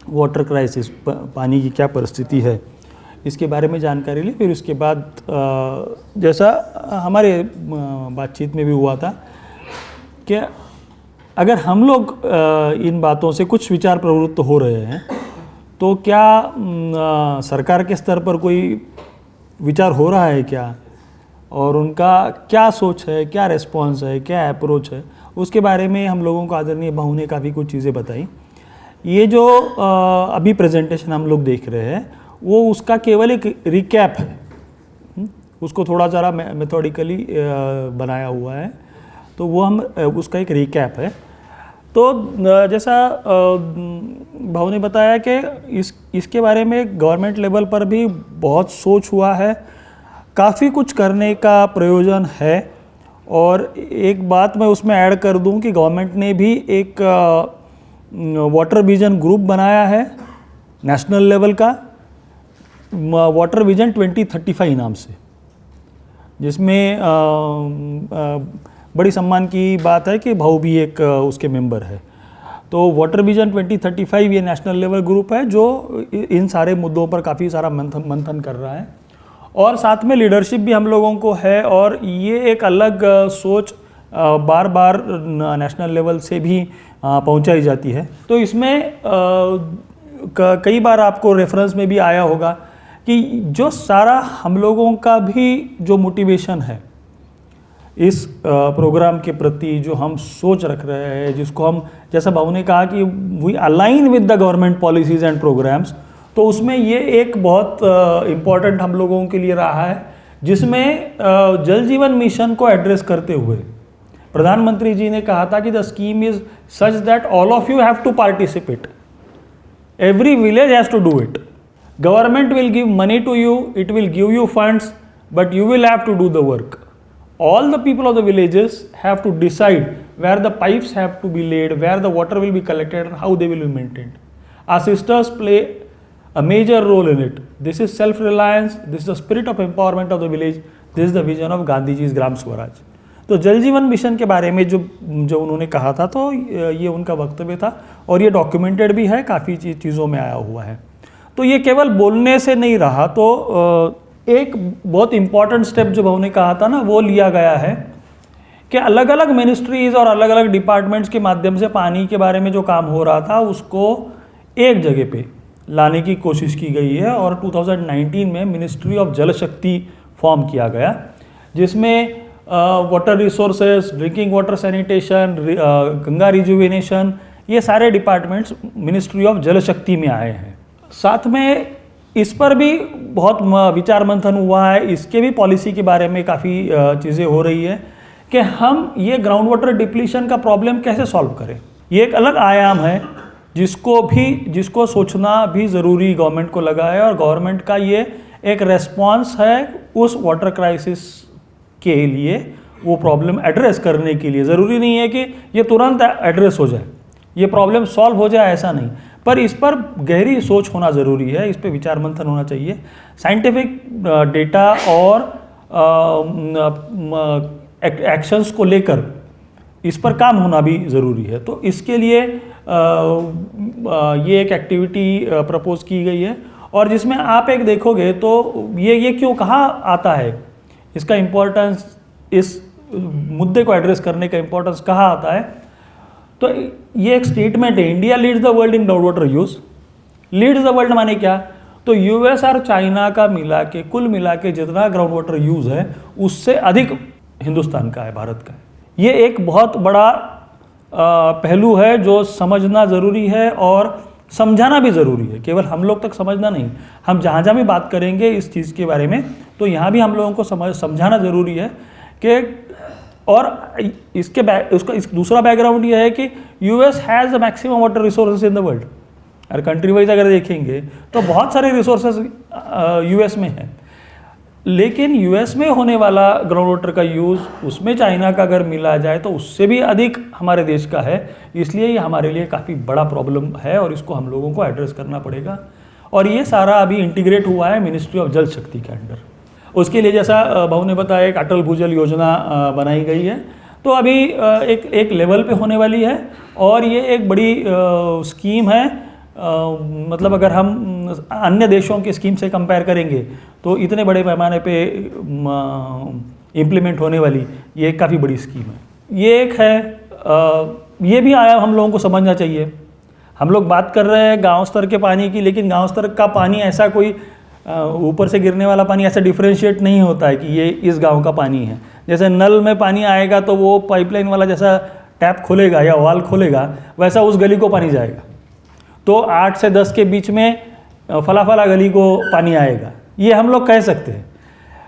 Water crisis, पानी की क्या परिस्थिति है, इसके बारे में जानकारी ली। फिर उसके बाद जैसा हमारे बातचीत में भी हुआ था कि अगर हम लोग इन बातों से कुछ विचार प्रवृत्त हो रहे हैं तो क्या सरकार के स्तर पर कोई विचार हो रहा है क्या, और उनका क्या सोच है, क्या रिस्पॉन्स है, क्या अप्रोच है, उसके बारे में हम लोगों को आदरणीय भाऊ ने काफ़ी कुछ चीज़ें बताई। ये जो अभी प्रेजेंटेशन हम लोग देख रहे हैं वो उसका केवल एक रिकैप है, उसको थोड़ा ज़रा मेथोडिकली बनाया हुआ है, तो वो हम उसका एक रिकैप है। तो जैसा भाऊ ने बताया कि इसके बारे में गवर्नमेंट लेवल पर भी बहुत सोच हुआ है, काफ़ी कुछ करने का प्रयोजन है। और एक बात मैं उसमें ऐड कर दूं कि गवर्नमेंट ने भी एक वाटर विजन ग्रुप बनाया है नेशनल लेवल का, वाटर विजन 2035 नाम से, जिसमें बड़ी सम्मान की बात है कि भाऊ भी एक उसके मेंबर है। तो वाटर विजन 2035 ये नेशनल लेवल ग्रुप है जो इन सारे मुद्दों पर काफ़ी सारा मंथन कर रहा है, और साथ में लीडरशिप भी हम लोगों को है। और ये एक अलग सोच बार बार नेशनल लेवल से भी पहुंचाई जाती है। तो इसमें कई बार आपको रेफरेंस में भी आया होगा कि जो सारा हम लोगों का भी जो मोटिवेशन है इस प्रोग्राम के प्रति, जो हम सोच रख रहे हैं, जिसको हम, जैसा भाऊ ने कहा कि we align with the government policies and programmes, तो उसमें ये एक बहुत इम्पॉर्टेंट हम लोगों के लिए रहा है, जिसमें जल जीवन मिशन को एड्रेस करते हुए प्रधानमंत्री जी ने कहा था कि the scheme is such that all of you have to participate, every village has to do it, government will give money to you, it will give you funds, but you will have to do the work. All the people of the villages have to decide where the pipes have to be laid, where the water will be collected, and how they will be maintained. Our sisters play a major role in it. This is self-reliance, this is the spirit of empowerment of the village, this is the vision of Gandhi Ji's Gram Swaraj. तो जल जीवन mission के बारे में जो उन्होंने कहा था, तो ये उनका वक्तव्य था और ये डॉक्यूमेंटेड भी है, काफ़ी चीज़ों में आया हुआ है। तो ये केवल बोलने से नहीं रहा, तो एक बहुत इम्पॉर्टेंट स्टेप जो भाऊ ने कहा था ना, वो लिया गया है कि अलग अलग मिनिस्ट्रीज़ और अलग अलग डिपार्टमेंट्स के माध्यम से पानी के बारे में जो काम हो रहा था उसको एक जगह पे लाने की कोशिश की गई है। और 2019 में मिनिस्ट्री ऑफ जल शक्ति फॉर्म किया गया, जिसमें water resources, drinking water sanitation, Ganga rejuvenation, ये सारे डिपार्टमेंट्स मिनिस्ट्री ऑफ जल शक्ति में आए हैं। साथ में इस पर भी बहुत विचार मंथन हुआ है, इसके भी पॉलिसी के बारे में काफ़ी चीज़ें हो रही है कि हम ये ग्राउंड वाटर डिप्लीशन का प्रॉब्लम कैसे सॉल्व करें। ये एक अलग आयाम है जिसको सोचना भी ज़रूरी गवर्नमेंट को लगा है, और गवर्नमेंट का ये एक रेस्पॉन्स है उस वाटर क्राइसिस के लिए, वो प्रॉब्लम एड्रेस करने के लिए। ज़रूरी नहीं है कि ये तुरंत एड्रेस हो जाए, ये प्रॉब्लम सॉल्व हो जाए, ऐसा नहीं, पर इस पर गहरी सोच होना ज़रूरी है, इस पर विचार मंथन होना चाहिए। साइंटिफिक डेटा और एक्शंस को लेकर इस पर काम होना भी ज़रूरी है। तो इसके लिए ये एक एक्टिविटी प्रपोज की गई है, और जिसमें आप एक देखोगे तो ये क्यों कहाँ आता है, इसका इम्पोर्टेंस, इस मुद्दे को एड्रेस करने का इम्पोर्टेंस कहाँ आता है। तो ये एक स्टेटमेंट है, India leads the world in ground water use. Leads the world माने क्या, तो यूएस और चाइना का कुल मिला के जितना ग्राउंड वाटर यूज है उससे अधिक हिंदुस्तान का है, भारत का है। ये एक बहुत बड़ा पहलू है जो समझना ज़रूरी है और समझाना भी ज़रूरी है। केवल हम लोग तक समझना नहीं, हम जहाँ जहाँ भी बात करेंगे इस चीज़ के बारे में, तो यहाँ भी हम लोगों को समझाना ज़रूरी है कि, और उसका दूसरा बैकग्राउंड ये है कि US has the maximum water resources in the world. और कंट्री वाइज अगर देखेंगे तो बहुत सारे रिसोर्सेज यूएस में हैं, लेकिन यूएस में होने वाला ग्राउंड वाटर का यूज़ उसमें चाइना का अगर मिला जाए तो उससे भी अधिक हमारे देश का है। इसलिए ये हमारे लिए काफ़ी बड़ा प्रॉब्लम है और इसको हम लोगों को एड्रेस करना पड़ेगा। और ये सारा अभी इंटीग्रेट हुआ है मिनिस्ट्री ऑफ जल शक्ति के अंडर। उसके लिए जैसा भाऊ ने बताया, एक अटल भूजल योजना बनाई गई है, तो अभी एक लेवल पे होने वाली है, और ये एक बड़ी स्कीम है मतलब अगर हम अन्य देशों की स्कीम से कंपेयर करेंगे तो इतने बड़े पैमाने पे इम्प्लीमेंट होने वाली ये एक काफ़ी बड़ी स्कीम है। ये एक है, ये भी आया हम लोगों को समझना चाहिए। हम लोग बात कर रहे हैं गांव स्तर के पानी की, लेकिन गांव स्तर का पानी ऐसा कोई ऊपर से गिरने वाला पानी ऐसा डिफ्रेंशिएट नहीं होता है कि ये इस गांव का पानी है। जैसे नल में पानी आएगा तो वो पाइपलाइन वाला जैसा टैप खोलेगा या वाल खोलेगा वैसा उस गली को पानी जाएगा, तो 8 से 10 के बीच में फला गली को पानी आएगा, ये हम लोग कह सकते हैं।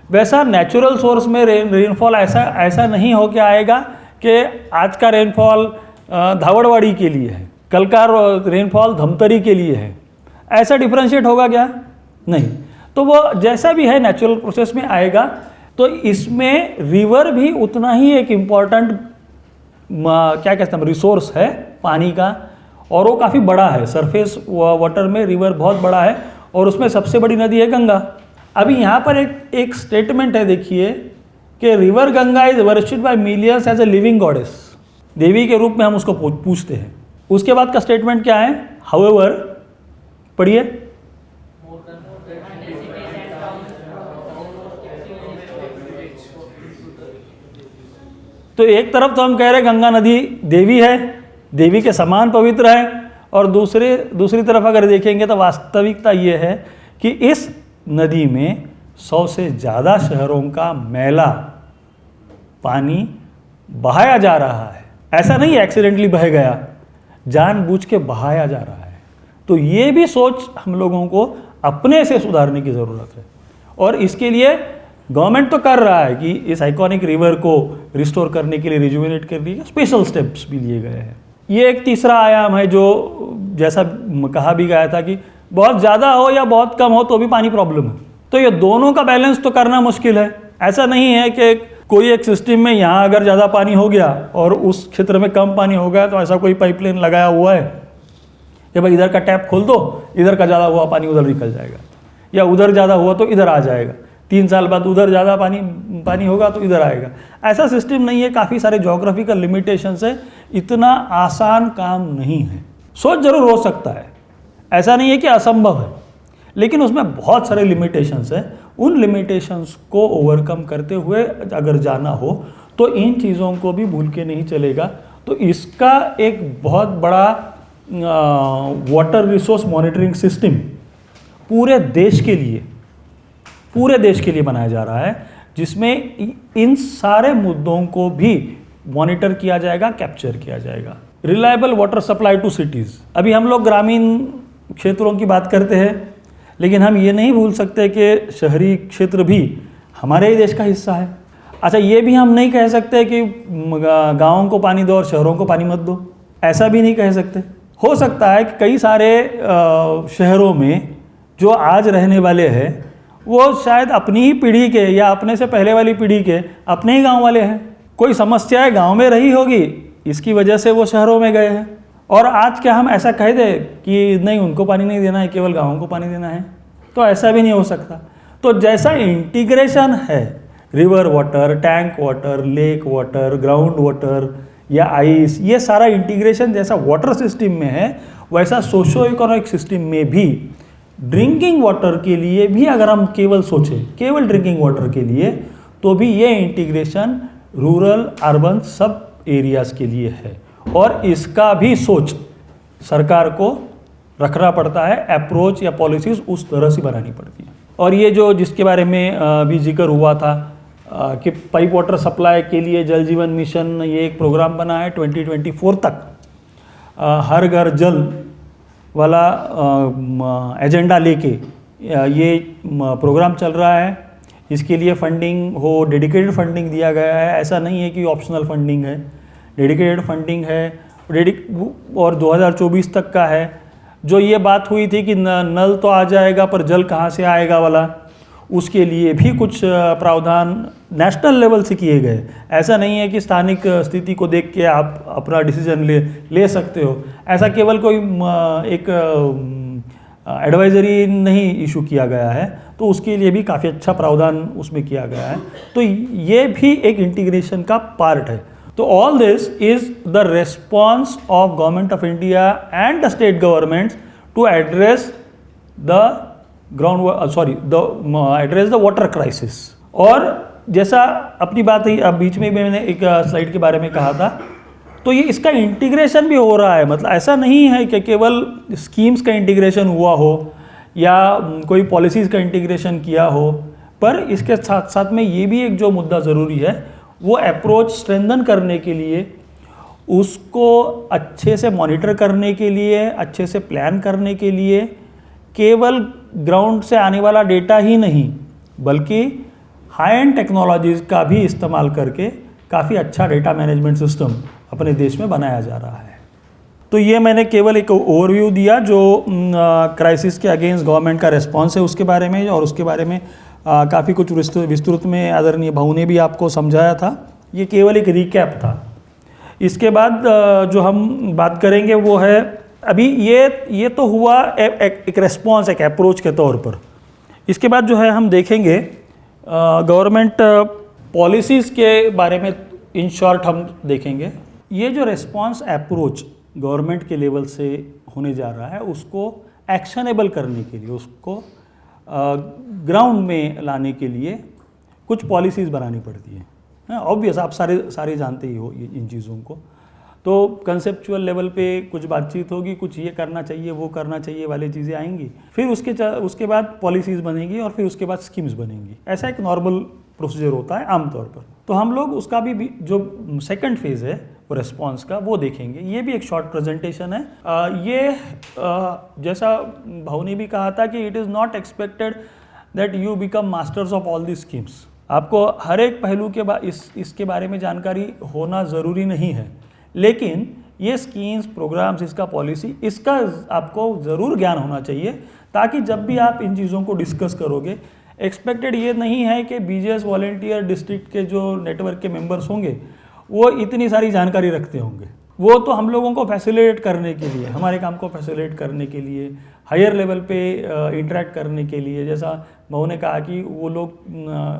वैसा नेचुरल सोर्स में रेनफॉल ऐसा नहीं हो के आएगा कि आज का रेनफॉल धावड़वाड़ी के लिए है, कल का रेनफॉल धमतरी के लिए है, ऐसा डिफ्रेंशिएट होगा क्या? नहीं। तो वो जैसा भी है नेचुरल प्रोसेस में आएगा। तो इसमें रिवर भी उतना ही एक इम्पॉर्टेंट क्या कहते हैं रिसोर्स है पानी का, और वो काफ़ी बड़ा है। सरफेस वाटर में रिवर बहुत बड़ा है और उसमें सबसे बड़ी नदी है गंगा। अभी यहाँ पर एक स्टेटमेंट है, देखिए कि river Ganga is worshipped by millions as a living goddess, देवी के रूप में हम उसको पूछते हैं। उसके बाद का स्टेटमेंट क्या है? हाउएवर, पढ़िए। तो एक तरफ तो हम कह रहे हैं गंगा नदी देवी है, देवी के समान पवित्र है, और दूसरी तरफ अगर देखेंगे तो वास्तविकता ये है कि इस नदी में 100 से ज़्यादा शहरों का मैला पानी बहाया जा रहा है। ऐसा नहीं एक्सीडेंटली बह गया, जानबूझ के बहाया जा रहा है। तो ये भी सोच हम लोगों को अपने से सुधारने की ज़रूरत है, और इसके लिए गवर्नमेंट तो कर रहा है कि इस आइकॉनिक रिवर को रिस्टोर करने के लिए, रिजुविनेट करने के स्पेशल स्टेप्स भी लिए गए हैं। ये एक तीसरा आयाम है जो जैसा कहा भी गया था कि बहुत ज़्यादा हो या बहुत कम हो तो भी पानी प्रॉब्लम है। तो ये दोनों का बैलेंस तो करना मुश्किल है। ऐसा नहीं है कि कोई एक सिस्टम में यहाँ अगर ज़्यादा पानी हो गया और उस क्षेत्र में कम पानी हो गया तो ऐसा कोई पाइपलाइन लगाया हुआ है कि भाई इधर का टैप खोल दो, इधर का ज़्यादा हुआ पानी उधर निकल जाएगा, या उधर ज़्यादा हुआ तो इधर आ जाएगा, 3 साल बाद उधर ज़्यादा पानी होगा तो इधर आएगा। ऐसा सिस्टम नहीं है, काफ़ी सारे ज्योग्राफिकल लिमिटेशन है, इतना आसान काम नहीं है। सोच जरूर हो सकता है, ऐसा नहीं है कि असंभव है, लेकिन उसमें बहुत सारे लिमिटेशंस है। उन लिमिटेशंस को ओवरकम करते हुए अगर जाना हो तो इन चीज़ों को भी भूल के नहीं चलेगा। तो इसका एक बहुत बड़ा वाटर रिसोर्स मॉनिटरिंग सिस्टम पूरे देश के लिए बनाया जा रहा है, जिसमें इन सारे मुद्दों को भी मॉनिटर किया जाएगा, कैप्चर किया जाएगा। Reliable water supply to cities. अभी हम लोग ग्रामीण क्षेत्रों की बात करते हैं, लेकिन हम ये नहीं भूल सकते कि शहरी क्षेत्र भी हमारे ही देश का हिस्सा है। अच्छा, ये भी हम नहीं कह सकते कि गाँवों को पानी दो और शहरों को पानी मत दो, ऐसा भी नहीं कह सकते। हो सकता है कि कई सारे शहरों में जो आज रहने वाले हैं वो शायद अपनी ही पीढ़ी के या अपने से पहले वाली पीढ़ी के अपने ही गांव वाले हैं। कोई समस्याएं गांव में रही होगी, इसकी वजह से वो शहरों में गए हैं। और आज क्या हम ऐसा कह दें कि नहीं, उनको पानी नहीं देना है, केवल गाँवों को पानी देना है? तो ऐसा भी नहीं हो सकता। तो जैसा इंटीग्रेशन है, river water, tank water, lake water, ground water या आइस, ये सारा इंटीग्रेशन जैसा वाटर सिस्टम में है, वैसा सोशो इकोनॉमिक सिस्टम में भी ड्रिंकिंग वाटर के लिए भी अगर हम केवल सोचें, केवल ड्रिंकिंग वाटर के लिए, तो भी ये इंटीग्रेशन रूरल अर्बन सब एरियाज़ के लिए है। और इसका भी सोच सरकार को रखना पड़ता है, अप्रोच या पॉलिसीज़ उस तरह से बनानी पड़ती है। और ये जो जिसके बारे में अभी जिक्र हुआ था कि पाइप वाटर सप्लाई के लिए जल जीवन मिशन, ये एक प्रोग्राम बना है 2024 तक हर घर जल वाला एजेंडा लेके ये प्रोग्राम चल रहा है। इसके लिए फंडिंग हो, डेडिकेटेड फंडिंग दिया गया है, ऐसा नहीं है कि ऑप्शनल फंडिंग है, डेडिकेटेड फंडिंग है और 2024 तक का है। जो ये बात हुई थी कि नल तो आ जाएगा पर जल कहाँ से आएगा वाला, उसके लिए भी कुछ प्रावधान नेशनल लेवल से किए गए। ऐसा नहीं है कि स्थानिक स्थिति को देख के आप अपना डिसीजन ले सकते हो, ऐसा केवल कोई एक एडवाइजरी नहीं इशू किया गया है, तो उसके लिए भी काफ़ी अच्छा प्रावधान उसमें किया गया है। तो ये भी एक इंटीग्रेशन का पार्ट है। तो all this is the response of government of India and the state governments to address the address the water crisis. और जैसा अपनी बात ही अब बीच में मैंने एक स्लाइड के बारे में कहा था, तो ये इसका इंटीग्रेशन भी हो रहा है। मतलब ऐसा नहीं है कि केवल स्कीम्स का इंटीग्रेशन हुआ हो या कोई पॉलिसीज़ का इंटीग्रेशन किया हो, पर इसके साथ साथ में ये भी एक जो मुद्दा ज़रूरी है वो अप्रोच स्ट्रेंथन करने के लिए, उसको अच्छे से मॉनिटर करने के लिए, अच्छे से प्लान करने के लिए, केवल ग्राउंड से आने वाला डेटा ही नहीं बल्कि हाई एंड टेक्नोलॉजीज़ का भी इस्तेमाल करके काफ़ी अच्छा डेटा मैनेजमेंट सिस्टम अपने देश में बनाया जा रहा है। तो ये मैंने केवल एक ओवरव्यू दिया जो क्राइसिस के अगेंस्ट गवर्नमेंट का रिस्पॉन्स है उसके बारे में, और उसके बारे में काफ़ी कुछ विस्तृत में आदरणीय भाऊ ने भी आपको समझाया था। ये केवल एक रिकैप था। इसके बाद जो हम बात करेंगे वो है, अभी ये तो हुआ एक रेस्पॉन्स, एक अप्रोच के तौर पर। इसके बाद जो है हम देखेंगे गवर्नमेंट पॉलिसीज़ के बारे में इन शॉर्ट हम देखेंगे। ये जो रेस्पॉन्स अप्रोच गवर्नमेंट के लेवल से होने जा रहा है उसको एक्शनेबल करने के लिए, उसको ग्राउंड में लाने के लिए कुछ पॉलिसीज़ बनानी पड़ती हैं। ऑब्वियस, आप सारे जानते ही हो इन चीज़ों को। तो कंसेप्चुअल लेवल पे कुछ बातचीत होगी, कुछ ये करना चाहिए वो करना चाहिए वाली चीज़ें आएंगी, फिर उसके बाद पॉलिसीज़ बनेंगी और फिर उसके बाद स्कीम्स बनेंगी। ऐसा एक नॉर्मल प्रोसीजर होता है आमतौर पर। तो हम लोग उसका भी जो सेकंड फेज़ है वो रेस्पॉन्स का, वो देखेंगे। ये भी एक शॉर्ट प्रेजेंटेशन है। जैसा भाऊ ने भी कहा था कि it is not expected that you become masters of all the schemes. आपको हर एक पहलू के इसके बारे में जानकारी होना ज़रूरी नहीं है, लेकिन ये स्कीम्स, प्रोग्राम्स, इसका पॉलिसी, इसका आपको ज़रूर ज्ञान होना चाहिए, ताकि जब भी आप इन चीज़ों को डिस्कस करोगे, एक्सपेक्टेड ये नहीं है कि बीजेएस वॉलेंटियर डिस्ट्रिक्ट के जो नेटवर्क के मेंबर्स होंगे वो इतनी सारी जानकारी रखते होंगे। वो तो हम लोगों को फैसिलिटेट करने के लिए, हमारे काम को फैसिलिटेट करने के लिए, हायर लेवल पे इंटरेक्ट करने के लिए, जैसा भाऊ ने कहा कि वो लोग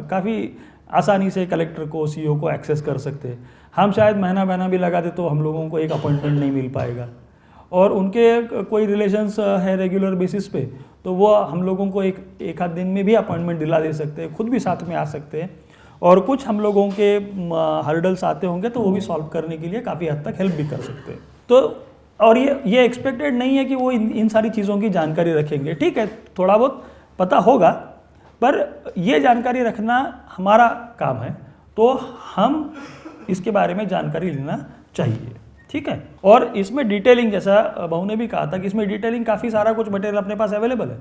काफ़ी आसानी से कलेक्टर को, सीईओ को एक्सेस कर सकते हैं। हम शायद महीना भी लगा दे तो हम लोगों को एक अपॉइंटमेंट नहीं मिल पाएगा, और उनके कोई रिलेशंस है रेगुलर बेसिस पे, तो वो हम लोगों को एक आध दिन में भी अपॉइंटमेंट दिला दे सकते हैं, खुद भी साथ में आ सकते हैं, और कुछ हम लोगों के हर्डल्स आते होंगे तो वो भी सॉल्व करने के लिए काफ़ी हद तक हेल्प भी कर सकते हैं। तो और ये एक्सपेक्टेड नहीं है कि वो इन सारी चीज़ों की जानकारी रखेंगे। ठीक है, थोड़ा बहुत पता होगा, पर ये जानकारी रखना हमारा काम है, तो हम इसके बारे में जानकारी लेना चाहिए। ठीक है, और इसमें डिटेलिंग, जैसा भाऊ ने भी कहा था कि इसमें डिटेलिंग काफ़ी सारा कुछ मटेरियल अपने पास अवेलेबल है।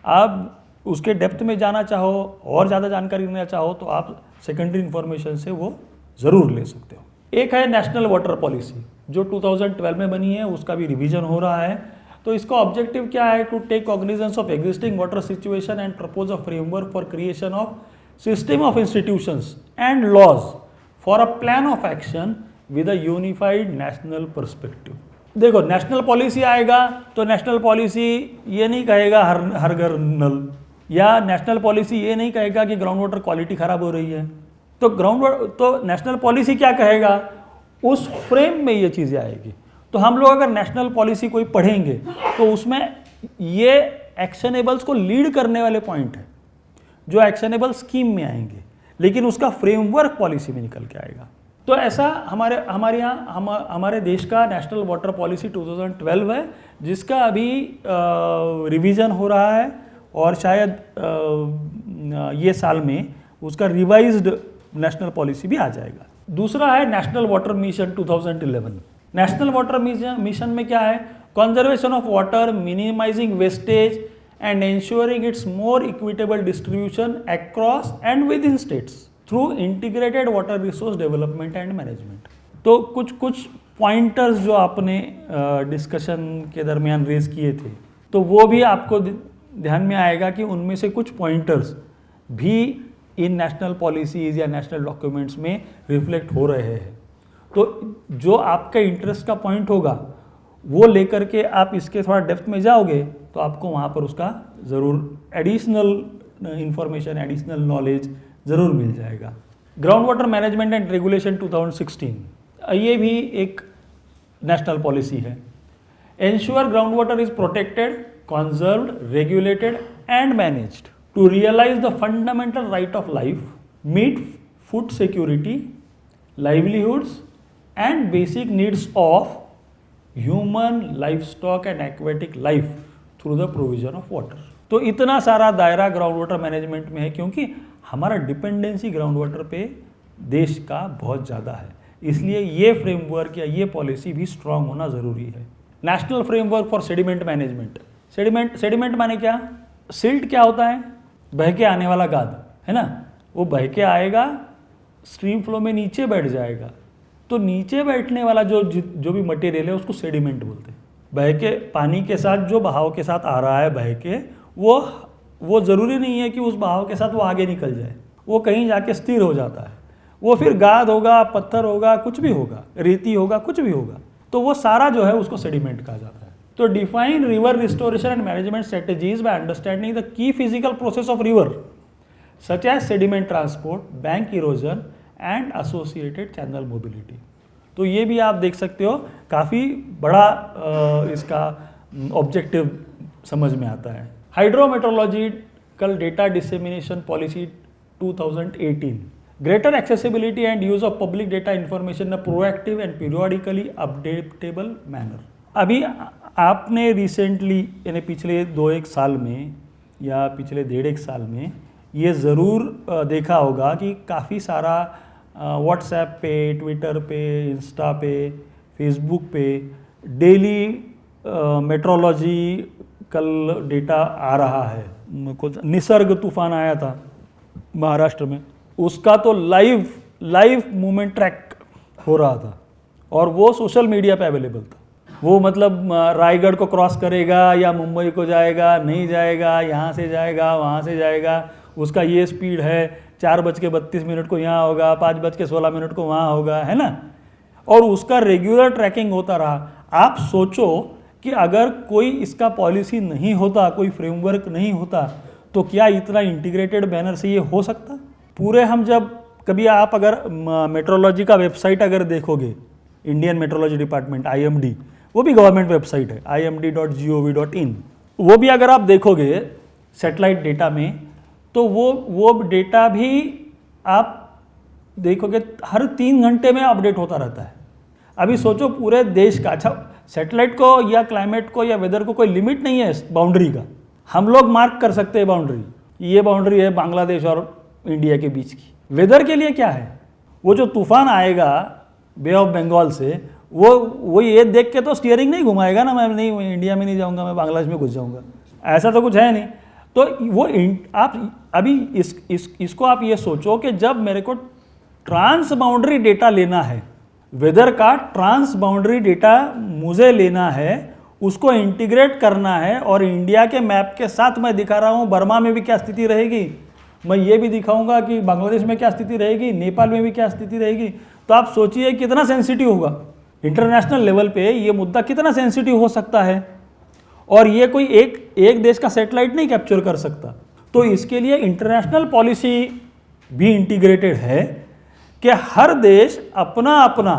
आप उसके डेप्थ में जाना चाहो और ज़्यादा जानकारी लेना चाहो तो आप सेकेंडरी इन्फॉर्मेशन से वो ज़रूर ले सकते हो। एक है नेशनल वाटर पॉलिसी जो 2012 में बनी है, उसका भी रिवीजन हो रहा है। तो इसका ऑब्जेक्टिव क्या है? To take cognizance of existing water situation and propose a framework for creation of system of institutions and laws for a plan of action with a unified national perspective. देखो, national policy आएगा तो national policy ये नहीं कहेगा हर घर नल, या national policy ये नहीं कहेगा कि ग्राउंड वाटर क्वालिटी ख़राब हो रही है। तो नेशनल पॉलिसी क्या कहेगा, उस फ्रेम में ये चीज़ें आएगी। तो हम लोग अगर नेशनल पॉलिसी कोई पढ़ेंगे तो उसमें ये एक्शनेबल्स को लीड करने वाले पॉइंट हैं जो एक्शनेबल स्कीम में आएंगे, लेकिन उसका फ्रेमवर्क पॉलिसी में निकल के आएगा। तो ऐसा हमारे यहाँ हमारे देश का नेशनल वाटर पॉलिसी 2012 है, जिसका अभी रिवीजन हो रहा है, और शायद ये साल में उसका रिवाइज्ड नेशनल पॉलिसी भी आ जाएगा। दूसरा है national water mission 2011। National water mission में क्या है? Conservation of water, minimising wastage and ensuring its more equitable distribution across and within states through integrated water resource development and management। तो कुछ pointers जो आपने डिस्कशन के दरमियान रेज किए थे, तो वो भी आपको ध्यान में आएगा कि उनमें से कुछ पॉइंटर्स भी इन नेशनल पॉलिसीज़ या नेशनल डॉक्यूमेंट्स में रिफ्लेक्ट हो रहे हैं। तो जो आपका इंटरेस्ट का पॉइंट होगा वो लेकर के आप इसके थोड़ा डेप्थ में जाओगे तो आपको वहाँ पर उसका ज़रूर एडिशनल इंफॉर्मेशन, एडिशनल नॉलेज ज़रूर मिल जाएगा। Ground water management and regulation 2016, ये भी एक नेशनल पॉलिसी है। Ensure groundwater is protected, conserved, regulated and managed to realize the fundamental right of life, meet food security, livelihoods and basic needs of human, livestock and aquatic life through the provision of water. तो इतना सारा दायरा ground water management में है क्योंकि हमारा dependency ground water पे देश का बहुत ज़्यादा है, इसलिए ये फ्रेमवर्क या ये पॉलिसी भी स्ट्रांग होना ज़रूरी है। National framework for sediment management. Sediment माने क्या? सिल्ट क्या होता है? बह के आने वाला गाद, है ना? वो बह के आएगा, स्ट्रीम फ्लो में नीचे बैठ जाएगा, तो नीचे बैठने वाला जो भी मटेरियल है उसको सेडिमेंट बोलते हैं। बह के पानी के साथ जो बहाव के साथ आ रहा है बह के, वो ज़रूरी नहीं है कि उस बहाव के साथ वो आगे निकल जाए, वो कहीं जाके स्थिर हो जाता है। वो फिर गाद होगा, पत्थर होगा, कुछ भी होगा, रेती होगा, कुछ भी होगा, तो वो सारा जो है उसको सेडिमेंट कहा जाता है। तो define river restoration and management strategies by understanding the key physical process of river such as sediment transport, bank erosion and associated channel mobility. तो ये भी आप देख सकते हो, काफ़ी बड़ा इसका ऑब्जेक्टिव समझ में आता है। Hydrometeorological data dissemination policy 2018, greater accessibility and use of public data information in a proactive and periodically updatable manner। अभी आपने रिसेंटली यानी पिछले 2-1 साल में या पिछले 1.5 साल में ये ज़रूर देखा होगा कि काफ़ी सारा व्हाट्सएप पे, ट्विटर पे, इंस्टा पे, फेसबुक पे डेली मेट्रोलॉजिकल डेटा आ रहा है। निसर्ग तूफान आया था महाराष्ट्र में, उसका तो लाइव मूवमेंट ट्रैक हो रहा था और वो सोशल मीडिया पे अवेलेबल था। वो मतलब रायगढ़ को क्रॉस करेगा या मुंबई को जाएगा, नहीं जाएगा, यहाँ से जाएगा, वहाँ से जाएगा, उसका ये स्पीड है, 4:32 को यहाँ होगा, 5:16 को वहाँ होगा, है ना? और उसका रेगुलर ट्रैकिंग होता रहा। आप सोचो कि अगर कोई इसका पॉलिसी नहीं होता, कोई फ्रेमवर्क नहीं होता, तो क्या इतना इंटीग्रेटेड बैनर से ये हो सकता? पूरे हम जब कभी आप अगर मेट्रोलॉजी का वेबसाइट अगर देखोगे, इंडियन मेट्रोलॉजी डिपार्टमेंट IMD, वो भी गवर्नमेंट वेबसाइट है, imd.gov.in, वो भी अगर आप देखोगे सैटेलाइट डेटा में, तो वो डेटा भी आप देखोगे हर 3 घंटे में अपडेट होता रहता है। अभी सोचो पूरे देश का, अच्छा सैटेलाइट को या क्लाइमेट को या वेदर को कोई लिमिट नहीं है बाउंड्री का, हम लोग मार्क कर सकते हैं बाउंड्री, ये बाउंड्री है बांग्लादेश और इंडिया के बीच की। वेदर के लिए क्या है? वो जो तूफान आएगा बे ऑफ बंगाल से, वो ये देख के तो स्टीयरिंग नहीं घुमाएगा ना, मैं नहीं इंडिया में नहीं जाऊंगा, मैं बांग्लादेश में घुस जाऊंगा, ऐसा तो कुछ है नहीं। तो वो आप अभी इसको आप ये सोचो कि जब मेरे को ट्रांस बाउंड्री डेटा लेना है, वेदर का ट्रांस बाउंड्री डेटा मुझे लेना है, उसको इंटीग्रेट करना है, और इंडिया के मैप के साथ मैं दिखा रहा हूँ बर्मा में भी क्या स्थिति रहेगी, मैं ये भी दिखाऊंगा कि बांग्लादेश में क्या स्थिति रहेगी, नेपाल में भी क्या स्थिति रहेगी। तो आप सोचिए कितना सेंसिटिव होगा, इंटरनेशनल लेवल पे ये मुद्दा कितना सेंसिटिव हो सकता है, और ये कोई एक देश का सैटेलाइट नहीं कैप्चर कर सकता। तो इसके लिए इंटरनेशनल पॉलिसी भी इंटीग्रेटेड है कि हर देश अपना अपना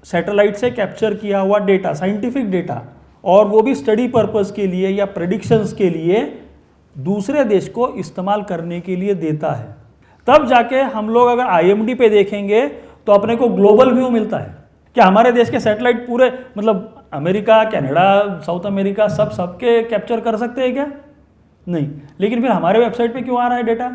सैटेलाइट से कैप्चर किया हुआ डेटा, साइंटिफिक डेटा, और वो भी स्टडी पर्पस के लिए या प्रेडिक्शंस के लिए दूसरे देश को इस्तेमाल करने के लिए देता है। तब जाके हम लोग अगर IMD पे देखेंगे तो अपने को ग्लोबल व्यू मिलता है। क्या हमारे देश के सैटेलाइट पूरे मतलब अमेरिका, कनाडा, साउथ अमेरिका सबके कैप्चर कर सकते हैं क्या? नहीं। लेकिन फिर हमारे वेबसाइट पे क्यों आ रहा है डेटा?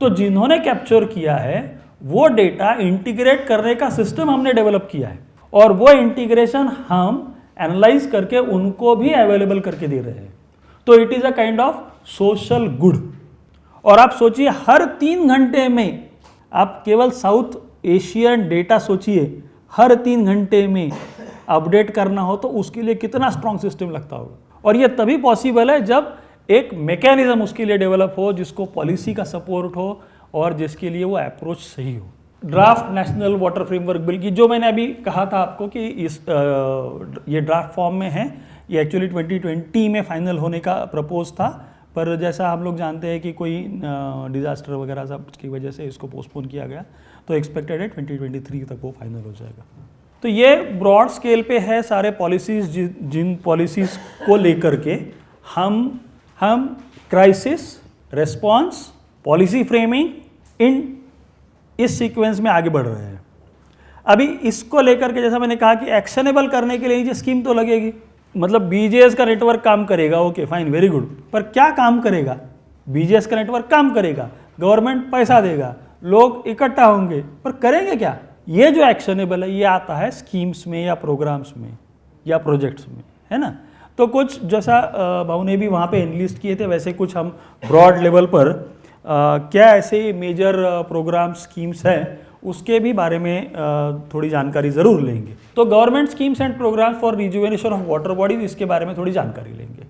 तो जिन्होंने कैप्चर किया है वो डेटा इंटीग्रेट करने का सिस्टम हमने डेवलप किया है, और वो इंटीग्रेशन हम एनालाइज करके उनको भी अवेलेबल करके दे रहे हैं। तो it is a kind of social good. और आप सोचिए हर 3 घंटे में, आप केवल साउथ एशियन डेटा सोचिए, हर 3 घंटे में अपडेट करना हो तो उसके लिए कितना स्ट्रॉन्ग सिस्टम लगता होगा। और ये तभी पॉसिबल है जब एक मैकेनिज्म उसके लिए डेवलप हो, जिसको पॉलिसी का सपोर्ट हो और जिसके लिए वो अप्रोच सही हो। Draft national water framework bill की जो मैंने अभी कहा था आपको कि ये ड्राफ्ट फॉर्म में है, ये एक्चुअली 2020 में फाइनल होने का प्रपोज था, पर जैसा हम लोग जानते हैं कि कोई डिज़ास्टर वगैरह सब की वजह से इसको पोस्टपोन किया गया, तो एक्सपेक्टेड है 2023 तक वो फाइनल हो जाएगा। तो ये ब्रॉड स्केल पे है सारे पॉलिसीज, जिन पॉलिसीज को लेकर के हम क्राइसिस रेस्पॉन्स, पॉलिसी फ्रेमिंग इन इस सीक्वेंस में आगे बढ़ रहे हैं। अभी इसको लेकर के जैसा मैंने कहा कि एक्शनेबल करने के लिए ये स्कीम तो लगेगी, मतलब बीजेएस का नेटवर्क काम करेगा, ओके फाइन वेरी गुड, पर क्या काम करेगा? बीजेएस का नेटवर्क काम करेगा, गवर्नमेंट पैसा देगा, लोग इकट्ठा होंगे, पर करेंगे क्या? ये जो एक्शनेबल है ये आता है स्कीम्स में या प्रोग्राम्स में या प्रोजेक्ट्स में, है ना। तो कुछ जैसा भाऊ ने भी वहाँ पे एनलिस्ट किए थे, वैसे कुछ हम ब्रॉड लेवल पर क्या ऐसे मेजर प्रोग्राम स्कीम्स हैं उसके भी बारे में थोड़ी जानकारी ज़रूर लेंगे। तो government schemes and programmes for rejuvenation of water bodies, इसके बारे में थोड़ी जानकारी लेंगे।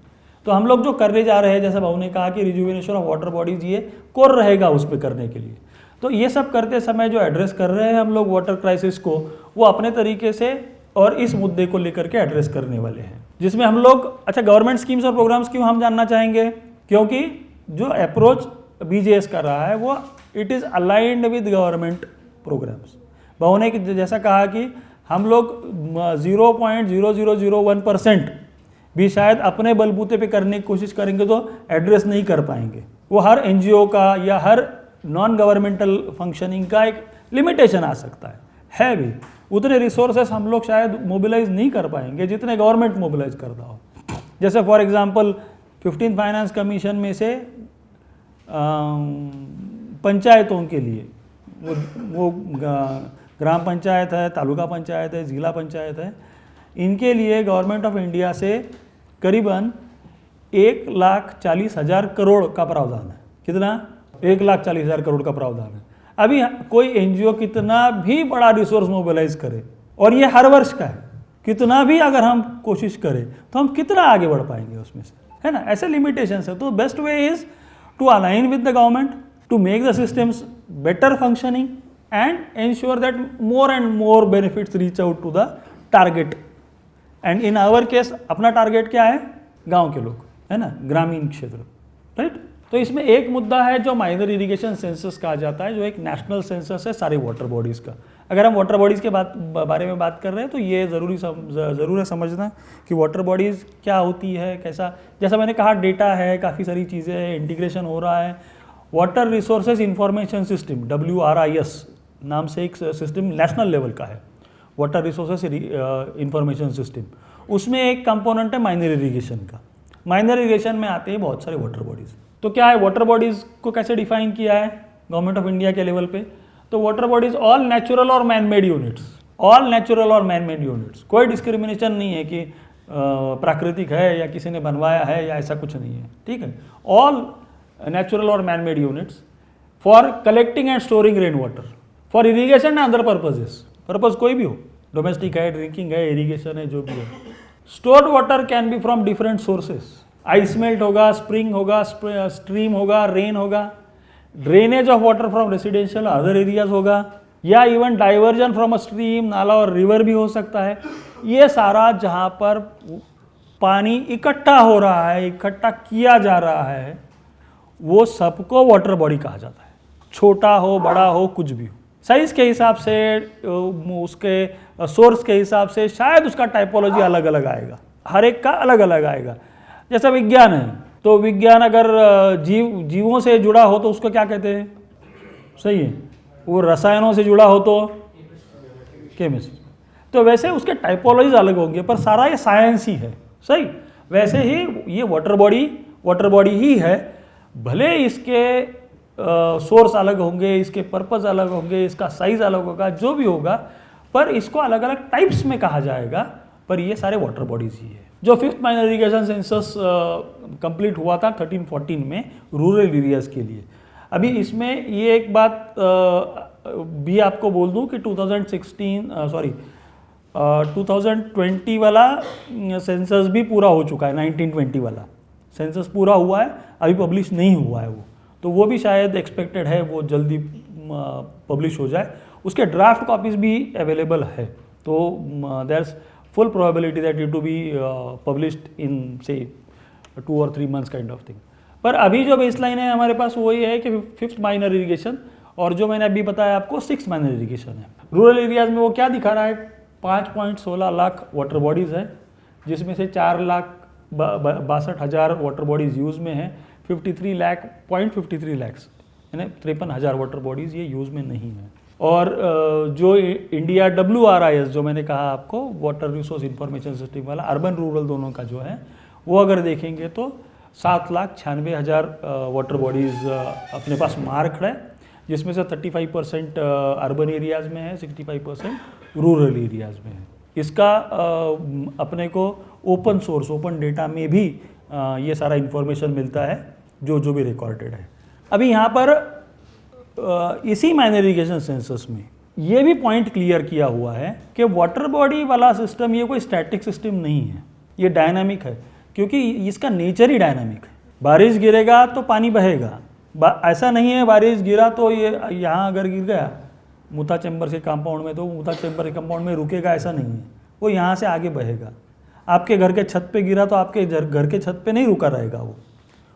तो हम लोग जो करने जा रहे हैं, जैसा भाऊ ने कहा कि रिजुवेनेशन ऑफ वाटर बॉडीज, ये कोर रहेगा उस पर करने के लिए। तो ये सब करते समय जो एड्रेस कर रहे हैं हम लोग वाटर क्राइसिस को, वो अपने तरीके से और इस मुद्दे को लेकर के एड्रेस करने वाले हैं, जिसमें हम लोग अच्छा गवर्नमेंट स्कीम्स और प्रोग्राम्स क्यों हम जानना चाहेंगे, क्योंकि जो अप्रोच बीजेएस कर रहा है वो it is aligned with government programmes. Bhau ने जैसा कहा कि हम लोग 0.0001% भी शायद अपने बलबूते पे करने की कोशिश करेंगे तो एड्रेस नहीं कर पाएंगे। वो हर एनजीओ का या हर नॉन गवर्नमेंटल फंक्शनिंग का एक लिमिटेशन आ सकता है भी। उतने रिसोर्सेस हम लोग शायद मोबिलाइज नहीं कर पाएंगे जितने गवर्नमेंट मोबिलाइज करता हो। जैसे for example 15th finance commission में से पंचायतों के लिए वो ग्राम पंचायत है, तालुका पंचायत है, ज़िला पंचायत है, इनके लिए गवर्नमेंट ऑफ इंडिया से करीबन 1,40,000 करोड़ का प्रावधान है। कितना? 1,40,000 करोड़ का प्रावधान है। अभी कोई एनजीओ कितना भी बड़ा रिसोर्स मोबिलाइज करे, और ये हर वर्ष का है, कितना भी अगर हम कोशिश करें तो हम कितना आगे बढ़ पाएंगे उसमें से, है ना। ऐसे लिमिटेशंस है। तो best way is to align with the government, to make the systems better functioning and ensure that more and more benefits reach out to the target. And in our case अपना target क्या है? गांव के लोग, है ना, ग्रामीण क्षेत्र, राइट। तो इसमें एक मुद्दा है जो माइनर इरिगेशन सेंसस कहा जाता है, जो एक नेशनल सेंसस है सारी वाटर बॉडीज़ का। अगर हम वाटर बॉडीज़ के बारे में बात कर रहे हैं तो ये ज़रूर है समझना कि वाटर बॉडीज़ क्या होती है, कैसा। जैसा मैंने कहा डेटा है, काफ़ी सारी चीज़ें हैं, इंटीग्रेशन हो रहा है। Water resources information system WRIS नाम से एक सिस्टम नेशनल लेवल का है, वाटर रिसोर्सेज इंफॉर्मेशन सिस्टम। उसमें एक कंपोनेंट है माइनर इरिगेशन का। माइनर इरिगेशन में आते हैं बहुत सारे वाटर बॉडीज़। तो क्या है, वाटर बॉडीज़ को कैसे डिफाइन किया है गवर्नमेंट ऑफ इंडिया के लेवल पे? तो वाटर बॉडीज़ ऑल नेचुरल और man made units, all natural और मैन मेड यूनिट्स। कोई डिस्क्रिमिनेशन नहीं है कि प्राकृतिक है या किसी ने बनवाया है या ऐसा कुछ नहीं है, ठीक है। ऑल नेचुरल और man made units for collecting and storing rain water for irrigation and other purposes. Purpose कोई भी हो, डोमेस्टिक है, ड्रिंकिंग है, इरीगेशन है, जो भी है। Stored water can be from different sources. Ice melt होगा, स्प्रिंग होगा, स्ट्रीम होगा, रेन होगा, drainage of water from residential other areas होगा, या even diversion from a stream, नाला और रिवर भी हो सकता है। ये सारा जहाँ पर पानी इकट्ठा हो रहा है, इकट्ठा किया जा रहा है, वो सबको वाटर बॉडी कहा जाता है। छोटा हो, बड़ा हो, कुछ भी हो, साइज के हिसाब से, उसके सोर्स के हिसाब से शायद उसका टाइपोलॉजी अलग अलग आएगा, हर एक का अलग अलग आएगा। जैसा विज्ञान है, तो विज्ञान अगर जीवों से जुड़ा हो तो उसको क्या कहते हैं? सही है। वो रसायनों से जुड़ा हो तो केमिस्ट्री। तो वैसे उसके टाइपोलॉजीज अलग होंगे, पर सारा ये साइंस ही है, सही। वैसे ही ये वाटर बॉडी ही है, भले इसके सोर्स अलग होंगे, इसके पर्पस अलग होंगे, इसका साइज अलग होगा, जो भी होगा, पर इसको अलग अलग टाइप्स में कहा जाएगा, पर ये सारे वाटर बॉडीज ही है। जो 5th minor irrigation census complete हुआ था 13-14 में रूरल एरियाज़ के लिए। अभी इसमें ये एक बात भी आपको बोल दूं कि 2020 वाला सेंसस भी पूरा हो चुका है। 1920 वाला सेंसस पूरा हुआ है, अभी पब्लिश नहीं हुआ है वो, तो वो भी शायद एक्सपेक्टेड है वो जल्दी पब्लिश हो जाए। उसके ड्राफ्ट कॉपीज़ भी अवेलेबल है, तो there is full probability that it to be published in से 2 or 3 months kind of thing. पर अभी जो बेसलाइन है हमारे पास वो ये है कि 5th माइनर इरिगेशन, और जो मैंने अभी बताया आपको 6th माइनर इरिगेशन है। रूरल एरियाज़ में वो क्या दिखा रहा है 5.16 लाख वाटर बॉडीज़ है, जिसमें से 4,62,000 वाटर बॉडीज़ यूज़ में हैं। 53 लैक्स यानी 53,000 वाटर बॉडीज़ ये यूज़ में नहीं है। और जो इंडिया WRIS जो मैंने कहा आपको, वाटर रिसोर्स इंफॉर्मेशन सिस्टम वाला, अर्बन रूरल दोनों का जो है वो अगर देखेंगे तो 7,96,000 वाटर बॉडीज़ अपने पास मार्क है, जिसमें से 35% अर्बन एरियाज़ में है, 65% रूरल एरियाज़ में है। इसका अपने को ओपन सोर्स, ओपन डेटा में भी ये सारा इन्फॉर्मेशन मिलता है जो भी रिकॉर्डेड है। अभी यहाँ पर इसी माइनर इरिगेशन सेंसस में ये भी पॉइंट क्लियर किया हुआ है कि वाटर बॉडी वाला सिस्टम ये कोई स्टैटिक सिस्टम नहीं है, ये डायनामिक है, क्योंकि इसका नेचर ही डायनामिक है। बारिश गिरेगा तो पानी बहेगा, ऐसा नहीं है बारिश गिरा तो ये यहाँ अगर गिर गया मुता चैम्बर के कंपाउंड में तो मुता चैम्बर के कंपाउंड में रुकेगा, ऐसा नहीं है, वो यहाँ से आगे बहेगा। आपके घर के छत पे गिरा तो आपके घर के छत पे नहीं रुका रहेगा,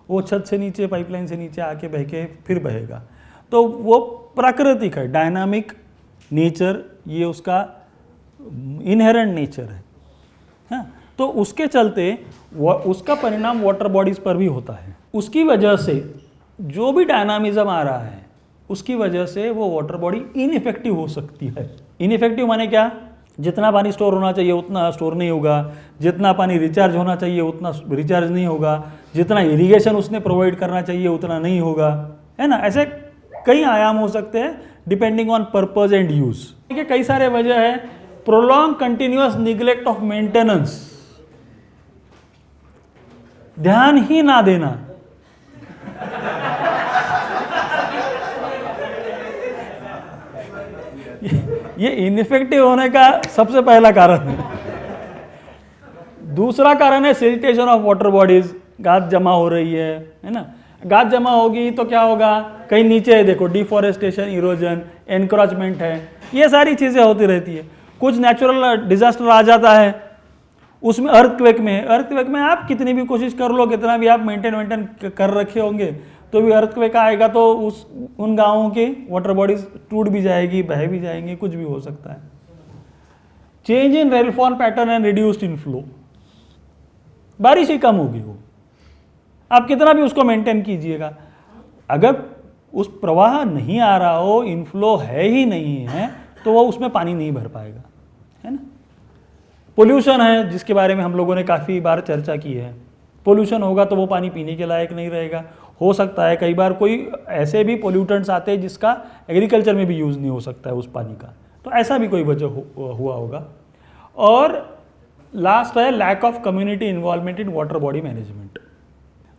वो छत से नीचे, पाइपलाइन से नीचे आके बह के फिर बहेगा। तो वो प्राकृतिक है, डायनामिक नेचर, ये उसका इनहेरेंट नेचर है। हाँ, तो उसके चलते उसका परिणाम वाटर बॉडीज़ पर भी होता है। उसकी वजह से जो भी डायनामिज्म आ रहा है, उसकी वजह से वो वाटर बॉडी इनइफेक्टिव हो सकती है। इनइफेक्टिव माने क्या? जितना पानी स्टोर होना चाहिए उतना स्टोर नहीं होगा, जितना पानी रिचार्ज होना चाहिए उतना रिचार्ज नहीं होगा, जितना इरिगेशन उसने प्रोवाइड करना चाहिए उतना नहीं होगा, है ना। ऐसे कई आयाम हो सकते हैं depending on purpose and use. देखिए कई सारे वजह है। Prolong continuous neglect of maintenance, ध्यान ही ना देना, ये इनइफेक्टिव होने का सबसे पहला कारण है। दूसरा कारण है सिल्टेशन ऑफ वाटर बॉडीज, गाद जमा हो रही है ना। गाद जमा होगी तो क्या होगा, कहीं नीचे देखो डिफॉरेस्टेशन, इरोजन, एनक्रोचमेंट है, ये सारी चीज़ें होती रहती है। कुछ नेचुरल डिजास्टर आ जाता है, उसमें अर्थक्वेक में आप कितनी भी कोशिश कर लो, कितना भी आप मेंटेन कर रखे होंगे, तो भी अर्थक्वेक आएगा तो उन गाँवों की वाटर बॉडीज टूट भी जाएगी, बह भी जाएंगी, कुछ भी हो सकता है। Change in rainfall pattern and reduced inflow, बारिश ही कम होगी, वो आप कितना भी उसको मेंटेन कीजिएगा, अगर उस प्रवाह नहीं आ रहा हो, इनफ्लो है ही नहीं है, तो वो उसमें पानी नहीं भर पाएगा, है ना। पोल्यूशन है, जिसके बारे में हम लोगों ने काफ़ी बार चर्चा की है। पोल्यूशन होगा तो वो पानी पीने के लायक नहीं रहेगा। हो सकता है कई बार कोई ऐसे भी पोल्यूटेंट्स आते हैं जिसका एग्रीकल्चर में भी यूज़ नहीं हो सकता है उस पानी का, तो ऐसा भी कोई वजह हुआ होगा। और लास्ट है lack of community involvement in water body management.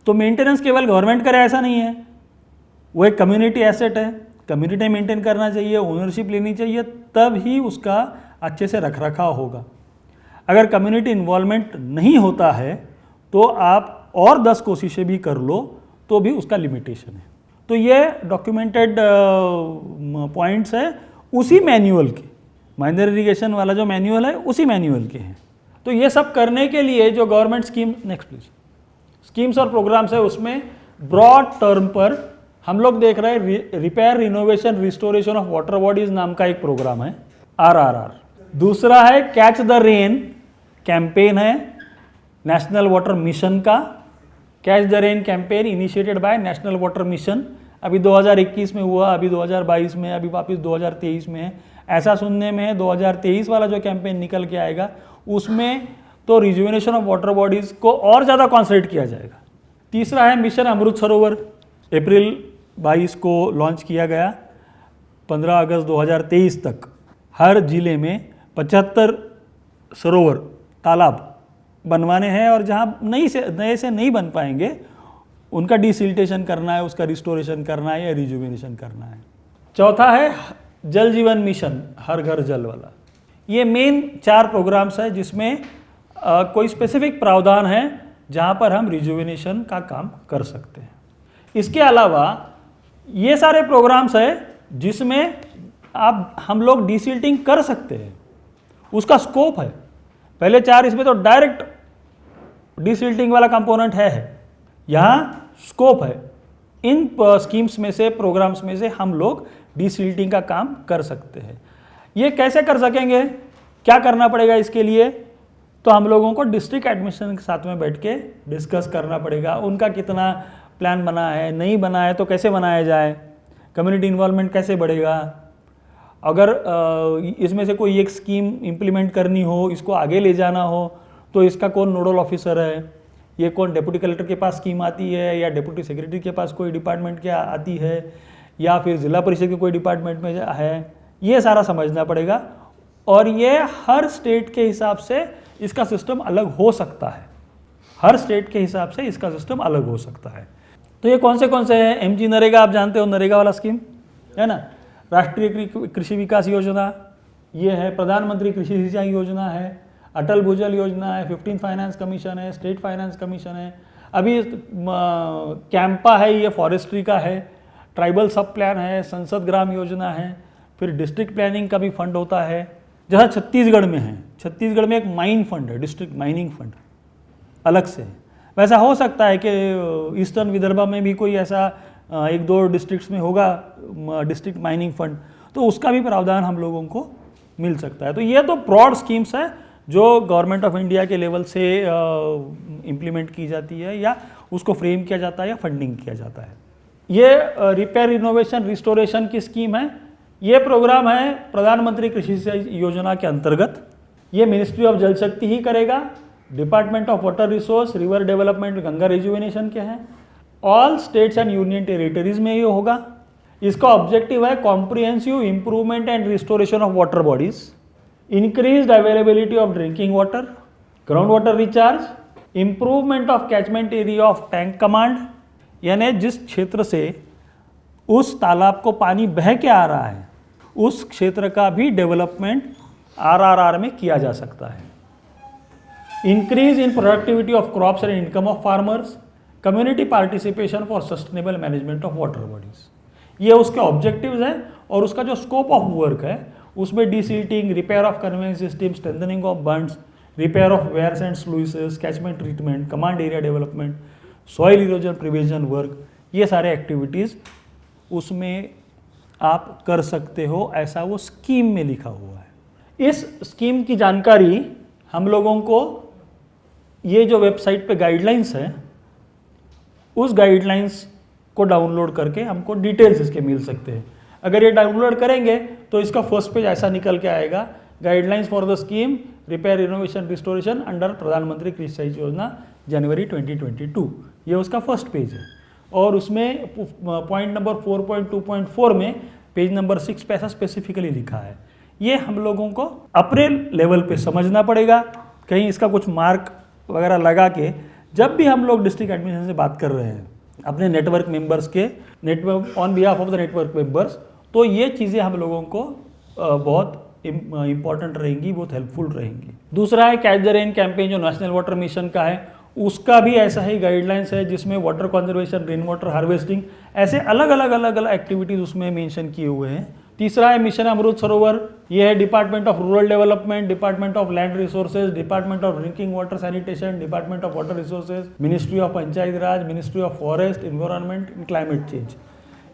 तो मेंटेनेंस केवल गवर्नमेंट करे ऐसा नहीं है, वो एक कम्युनिटी एसेट है, कम्युनिटी मेंटेन करना चाहिए, ओनरशिप लेनी चाहिए, तब ही उसका अच्छे से रखरखाव होगा। अगर कम्युनिटी इन्वॉल्वमेंट नहीं होता है तो आप और 10 कोशिशें भी कर लो तो भी उसका लिमिटेशन है। तो ये डॉक्यूमेंटेड पॉइंट्स है उसी मैन्युअल के, माइनर इरिगेशन वाला जो मैन्युअल है उसी मैन्युअल के हैं। तो ये सब करने के लिए जो गवर्नमेंट स्कीम्स और प्रोग्राम्स है, उसमें ब्रॉड टर्म पर हम लोग देख रहे हैं repair, renovation, restoration of water bodies नाम का एक प्रोग्राम है, RRR। दूसरा है कैच द रेन कैंपेन है नेशनल वाटर मिशन का। Catch the rain campaign initiated by national water mission, अभी 2021 में हुआ, अभी 2022 में, अभी वापस 2023 में है। ऐसा सुनने में 2023 वाला जो कैंपेन निकल के आएगा उसमें तो रिजुवेनेशन ऑफ वाटर बॉडीज़ को और ज़्यादा कॉन्सेंट्रेट किया जाएगा। तीसरा है मिशन अमृत सरोवर, अप्रैल 22 को लॉन्च किया गया। 15 अगस्त 2023 तक हर जिले में 75 सरोवर, तालाब बनवाने हैं, और जहाँ नए से नहीं बन पाएंगे उनका डिसिल्टेशन करना है, उसका रिस्टोरेशन करना है या रिजुवेनेशन करना है। चौथा है जल जीवन मिशन, हर घर जल वाला। ये मेन 4 प्रोग्राम्स है जिसमें कोई स्पेसिफिक प्रावधान है जहाँ पर हम रिजुवेनेशन का काम कर सकते हैं। इसके अलावा ये सारे प्रोग्राम्स है जिसमें हम लोग डिसिल्टिंग कर सकते हैं, उसका स्कोप है। पहले 4 इसमें तो डायरेक्ट डिसिल्टिंग वाला कंपोनेंट है, यहाँ स्कोप है। इन स्कीम्स में से, प्रोग्राम्स में से हम लोग डिसिल्टिंग का काम कर सकते हैं। ये कैसे कर सकेंगे? क्या करना पड़ेगा इसके लिए? तो हम लोगों को डिस्ट्रिक्ट एडमिनिस्ट्रेशन के साथ में बैठ के डिस्कस करना पड़ेगा, उनका कितना प्लान बना है, नहीं बना है तो कैसे बनाया जाए, कम्युनिटी इन्वॉल्वमेंट कैसे बढ़ेगा, अगर इसमें से कोई एक स्कीम इम्प्लीमेंट करनी हो, इसको आगे ले जाना हो, तो इसका कौन नोडल ऑफिसर है, ये कौन डिप्टी कलेक्टर के पास स्कीम आती है या डिप्टी सेक्रेटरी के पास कोई डिपार्टमेंट क्या आती है या फिर ज़िला परिषद के कोई डिपार्टमेंट में है, ये सारा समझना पड़ेगा। और ये हर स्टेट के हिसाब से इसका सिस्टम अलग हो सकता है, हर स्टेट के हिसाब से इसका सिस्टम अलग हो सकता है। तो ये कौन से हैं? एमजी नरेगा, आप जानते हो नरेगा वाला स्कीम है ना, राष्ट्रीय कृषि विकास योजना, ये है प्रधानमंत्री कृषि सिंचाई योजना है, अटल भूजल योजना है, 15 फाइनेंस कमीशन है, स्टेट फाइनेंस कमीशन है, अभी कैंपा है, ये फॉरेस्ट्री का है, ट्राइबल सब प्लान है, संसद ग्राम योजना है, फिर डिस्ट्रिक्ट प्लानिंग का भी फंड होता है, जैसा छत्तीसगढ़ में है। छत्तीसगढ़ में एक माइन फंड है, डिस्ट्रिक्ट माइनिंग फंड अलग से है। वैसा हो सकता है कि ईस्टर्न विदर्भा में भी कोई ऐसा एक दो डिस्ट्रिक्ट्स में होगा डिस्ट्रिक्ट माइनिंग फंड, तो उसका भी प्रावधान हम लोगों को मिल सकता है। तो ये तो ब्रॉड स्कीम्स है जो गवर्नमेंट ऑफ इंडिया के लेवल से इम्प्लीमेंट की जाती है या उसको फ्रेम किया जाता है या फंडिंग किया जाता है। ये रिपेयर रिनोवेशन रिस्टोरेशन की स्कीम है। ये प्रोग्राम है प्रधानमंत्री कृषि सिंचाई योजना के अंतर्गत। ये मिनिस्ट्री ऑफ जल शक्ति ही करेगा, department of water resource, river development, Ganga rejuvenation के हैं, all states and union territories में ये होगा। इसका ऑब्जेक्टिव है comprehensive improvement and restoration of water bodies, increased availability of drinking water, ground water recharge, improvement of catchment area of tank command, यानी जिस क्षेत्र से उस तालाब को पानी बह के आ रहा है उस क्षेत्र का भी डेवलपमेंट आरआरआर में किया जा सकता है। Increase in productivity of crops and income of farmers, community participation for sustainable management of water bodies, ये उसके ऑब्जेक्टिव्स हैं। और उसका जो स्कोप ऑफ वर्क है उसमें desilting, repair of conveyance system, strengthening of bunds, repair of weirs and sluices, catchment treatment, command area development, soil erosion prevention work, ये सारे एक्टिविटीज़ उसमें आप कर सकते हो, ऐसा वो स्कीम में लिखा हुआ है। इस स्कीम की जानकारी हम लोगों को ये जो वेबसाइट पे गाइडलाइंस है उस गाइडलाइंस को डाउनलोड करके हमको डिटेल्स इसके मिल सकते हैं। अगर ये डाउनलोड करेंगे तो इसका फर्स्ट पेज ऐसा निकल के आएगा, guidelines for the scheme repair renovation restoration under प्रधानमंत्री कृषि सिंचाई योजना जनवरी 2022, ये उसका फर्स्ट पेज है। और उसमें पॉइंट नंबर 4.2.4 में पेज नंबर 6 पे ऐसा स्पेसिफिकली लिखा है। ये हम लोगों को अपने लेवल पे समझना पड़ेगा, कहीं इसका कुछ मार्क वगैरह लगा के जब भी हम लोग डिस्ट्रिक्ट एडमिनिस्ट्रेशन से बात कर रहे हैं अपने नेटवर्क मेंबर्स के network on behalf of the network members, तो ये चीज़ें हम लोगों को बहुत इम्पॉर्टेंट रहेंगी, बहुत हेल्पफुल रहेंगी। दूसरा है कैच द रेन कैंपेन जो नेशनल वाटर मिशन का है, उसका भी ऐसा ही गाइडलाइंस है जिसमें water conservation, rain water harvesting, ऐसे अलग अलग एक्टिविटीज़ उसमें मेंशन किए हुए हैं। तीसरा है मिशन अमृत सरोवर, ये है department of rural development, department of land resources, department of drinking water sanitation, department of water resources, ministry of panchayat Raj, ministry of forest, environment and climate change,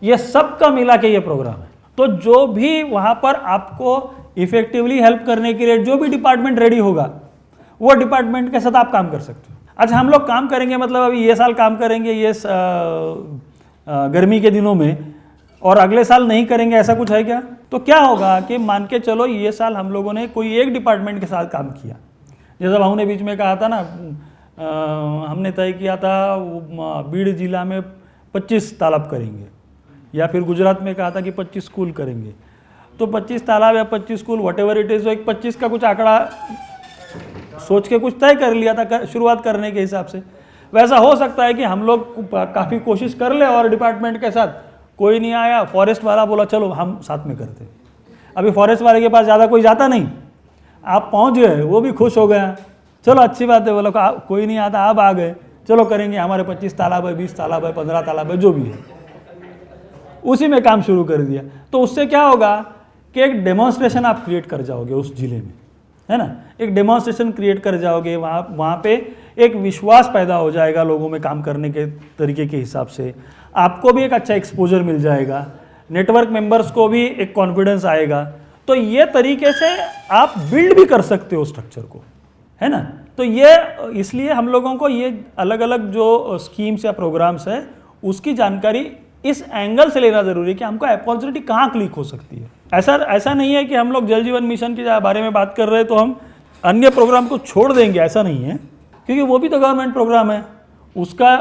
ये सब का मिला के ये प्रोग्राम है। तो जो भी वहाँ पर आपको इफेक्टिवली हेल्प करने के लिए जो भी डिपार्टमेंट रेडी होगा वो डिपार्टमेंट के साथ आप काम कर सकते हो। अच्छा, हम लोग काम करेंगे मतलब अभी ये साल काम करेंगे ये गर्मी के दिनों में और अगले साल नहीं करेंगे, ऐसा कुछ है क्या? तो क्या होगा कि मान के चलो ये साल हम लोगों ने कोई एक डिपार्टमेंट के साथ काम किया, जैसा हमने बीच में कहा था ना, हमने तय किया था बीड़ जिला में 25 तालाब करेंगे, या फिर गुजरात में कहा था कि 25 स्कूल करेंगे। तो 25 तालाब या 25 school what ever it is, तो एक 25 का कुछ आंकड़ा सोच के कुछ तय कर लिया था शुरुआत करने के हिसाब से। वैसा हो सकता है कि हम लोग काफ़ी कोशिश कर ले और डिपार्टमेंट के साथ कोई नहीं आया, फॉरेस्ट वाला बोला चलो हम साथ में करते। अभी फॉरेस्ट वाले के पास ज़्यादा कोई जाता नहीं, आप पहुंच गए, वो भी खुश हो गया, चलो अच्छी बात है, बोला कोई नहीं आता, आप आ गए, चलो करेंगे, हमारे 25 तालाब है, 20 तालाब है, 15 तालाब है, जो भी है, उसी में काम शुरू कर दिया। तो उससे क्या होगा कि एक डेमोन्स्ट्रेशन आप क्रिएट कर जाओगे उस जिले में, है ना, एक डेमोन्स्ट्रेशन क्रिएट कर जाओगे, वहाँ पे एक विश्वास पैदा हो जाएगा लोगों में काम करने के तरीके के हिसाब से, आपको भी एक अच्छा एक्सपोजर मिल जाएगा, नेटवर्क मेंबर्स को भी एक कॉन्फिडेंस आएगा। तो ये तरीके से आप बिल्ड भी कर सकते हो स्ट्रक्चर को, है ना। तो ये इसलिए हम लोगों को ये अलग अलग जो स्कीम्स या प्रोग्राम्स है उसकी जानकारी इस एंगल से लेना जरूरी है कि हमको अपॉर्चुनिटी कहाँ क्लिक हो सकती है। ऐसा नहीं है कि हम लोग जल जीवन मिशन के बारे में बात कर रहे हैं तो हम अन्य प्रोग्राम को छोड़ देंगे, ऐसा नहीं है, क्योंकि वो भी तो गवर्नमेंट प्रोग्राम है, उसका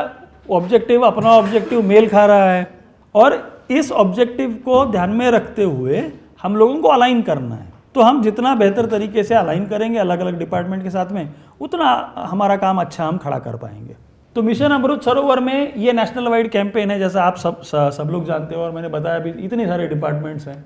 ऑब्जेक्टिव अपना ऑब्जेक्टिव मेल खा रहा है, और इस ऑब्जेक्टिव को ध्यान में रखते हुए हम लोगों को अलाइन करना है। तो हम जितना बेहतर तरीके से अलाइन करेंगे अलग अलग डिपार्टमेंट के साथ में, उतना हमारा काम अच्छा हम खड़ा कर पाएंगे। तो मिशन अमृत सरोवर में ये नेशनल वाइड कैंपेन है, जैसा आप सब लोग जानते हो और मैंने बताया भी, इतने सारे डिपार्टमेंट्स हैं।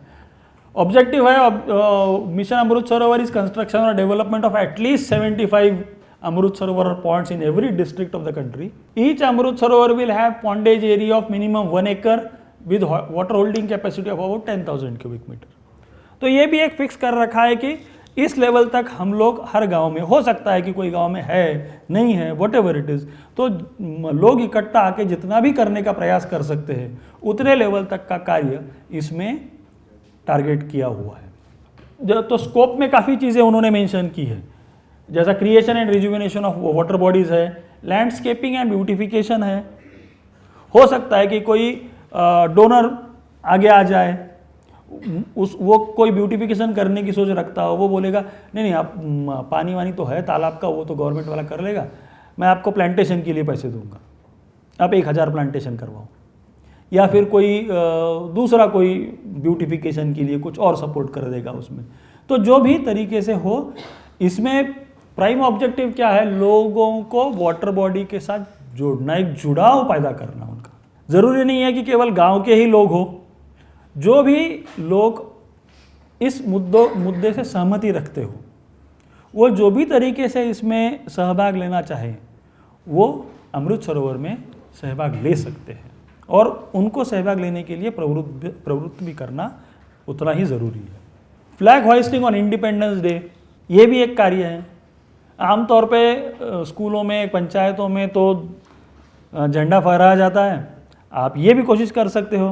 ऑब्जेक्टिव है mission Amrit Sarovar is construction और development of at least 75 Amrut Sarovar ponds in every district of the country. Each Amrut Sarovar will have pondage area of minimum 1 acre with water holding capacity of about 10,000 cubic meter. तो ये भी एक fix कर रखा है कि इस level तक हम लोग हर गांव में, हो सकता है कि कोई गांव में है नहीं है, वट एवर इट इज़, तो लोग इकट्ठा आके जितना भी करने का प्रयास कर सकते हैं उतने लेवल तक का कार्य इसमें टारगेट किया हुआ है। तो स्कोप में काफ़ी चीज़ें उन्होंने मेंशन की है, जैसा creation and rejuvenation of water bodies है, लैंडस्केपिंग एंड ब्यूटिफिकेशन है। हो सकता है कि कोई डोनर आगे आ जाए, वो कोई ब्यूटिफिकेशन करने की सोच रखता हो, वो बोलेगा नहीं आप पानी वानी तो है तालाब का, वो तो गवर्नमेंट वाला कर लेगा, मैं आपको प्लांटेशन के लिए पैसे दूंगा, आप 1000 प्लांटेशन करवाओ। या फिर कोई दूसरा कोई ब्यूटिफिकेशन के लिए कुछ और सपोर्ट कर देगा उसमें। तो जो भी तरीके से हो, इसमें प्राइम ऑब्जेक्टिव क्या है, लोगों को वाटर बॉडी के साथ जोड़ना, एक जुड़ाव पैदा करना उनका। ज़रूरी नहीं है कि केवल गांव के ही लोग हो, जो भी लोग इस मुद्दे से सहमति रखते हो, वो जो भी तरीके से इसमें सहभाग लेना चाहें वो अमृत सरोवर में सहभाग ले सकते हैं, और उनको सहभाग लेने के लिए प्रवृत्त भी करना उतना ही ज़रूरी है। Flag hoisting on independence day, ये भी एक कार्य है। आमतौर पे स्कूलों में, पंचायतों में तो झंडा फहराया जाता है, आप ये भी कोशिश कर सकते हो।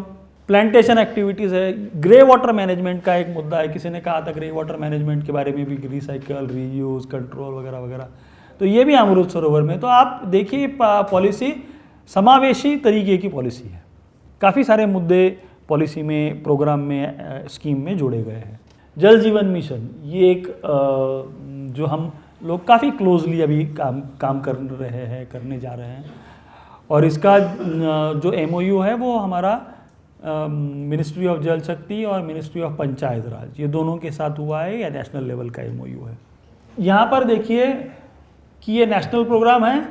प्लांटेशन एक्टिविटीज़ है, ग्रे वाटर मैनेजमेंट का एक मुद्दा है, किसी ने कहा था ग्रे वाटर मैनेजमेंट के बारे में भी, रिसाइकल, रीयूज, कंट्रोल वगैरह वगैरह, तो ये भी अमृत सरोवर में। तो आप देखिए पॉलिसी समावेशी तरीके की पॉलिसी है, काफ़ी सारे मुद्दे पॉलिसी में, प्रोग्राम में, स्कीम में जोड़े गए हैं। जल जीवन मिशन, ये एक जो हम लोग काफ़ी क्लोजली अभी काम कर रहे हैं, करने जा रहे हैं, और इसका जो MOU है वो हमारा मिनिस्ट्री ऑफ जल शक्ति और मिनिस्ट्री ऑफ पंचायत राज, ये दोनों के साथ हुआ है, या नेशनल लेवल का MOU है। यहाँ पर देखिए कि ये नेशनल प्रोग्राम है,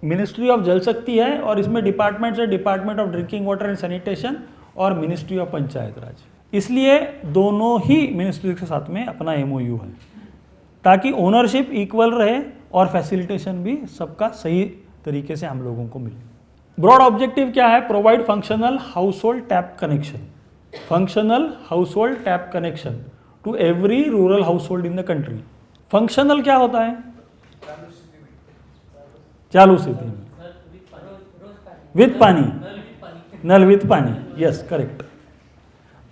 मिनिस्ट्री ऑफ जल शक्ति है, और इसमें डिपार्टमेंट्स है, department of drinking water and sanitation और मिनिस्ट्री ऑफ पंचायत राज। इसलिए दोनों ही मिनिस्ट्री के साथ में अपना MOU है, ताकि ओनरशिप इक्वल रहे और फैसिलिटेशन भी सबका सही तरीके से हम लोगों को मिले। ब्रॉड ऑब्जेक्टिव क्या है, provide functional household tap connection, functional household tap connection to every rural household in the country. Functional क्या होता है, चालू स्थिति में, विद पानी, नल विद पानी, यस करेक्ट।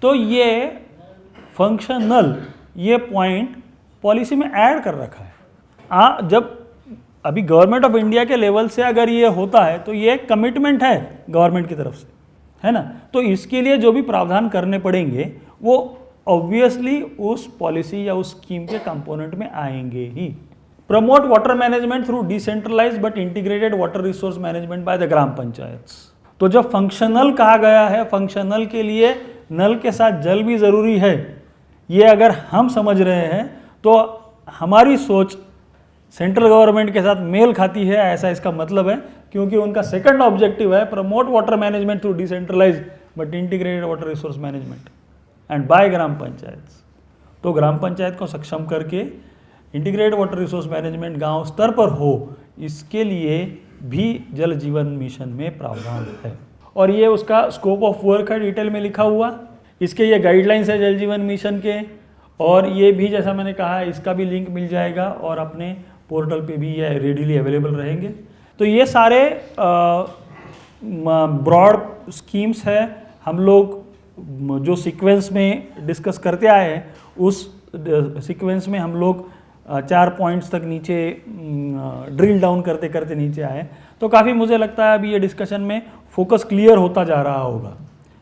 तो ये फंक्शनल, ये पॉइंट पॉलिसी में ऐड कर रखा है। जब अभी गवर्नमेंट ऑफ इंडिया के लेवल से अगर ये होता है तो ये कमिटमेंट है गवर्नमेंट की तरफ से, है ना। तो इसके लिए जो भी प्रावधान करने पड़ेंगे वो ऑब्वियसली उस पॉलिसी या उस स्कीम के कंपोनेंट में आएंगे ही। Promote water management through decentralised but integrated water resource management by the Gram Panchayat. तो जब फंक्शनल कहा गया है, फंक्शनल के लिए नल के साथ जल भी ज़रूरी है, ये अगर हम समझ रहे हैं तो हमारी सोच सेंट्रल गवर्नमेंट के साथ मेल खाती है, ऐसा इसका मतलब है, क्योंकि उनका सेकंड ऑब्जेक्टिव है promote water management through decentralised but integrated water resource management and by Gram Panchayat. तो ग्राम पंचायत को सक्षम करके इंटीग्रेटेड वाटर रिसोर्स मैनेजमेंट गांव स्तर पर हो, इसके लिए भी जल जीवन मिशन में प्रावधान है, और ये उसका स्कोप ऑफ वर्क है, डिटेल में लिखा हुआ। इसके ये गाइडलाइंस है जल जीवन मिशन के, और ये भी जैसा मैंने कहा है इसका भी लिंक मिल जाएगा, और अपने पोर्टल पे भी ये रेडीली अवेलेबल रहेंगे। तो ये सारे ब्रॉड स्कीम्स है, हम लोग जो सीक्वेंस में डिस्कस करते आए हैं उस सीक्वेंस में हम लोग 4 पॉइंट्स तक नीचे ड्रिल डाउन करते करते नीचे आए। तो काफ़ी मुझे लगता है अभी ये डिस्कशन में फोकस क्लियर होता जा रहा होगा।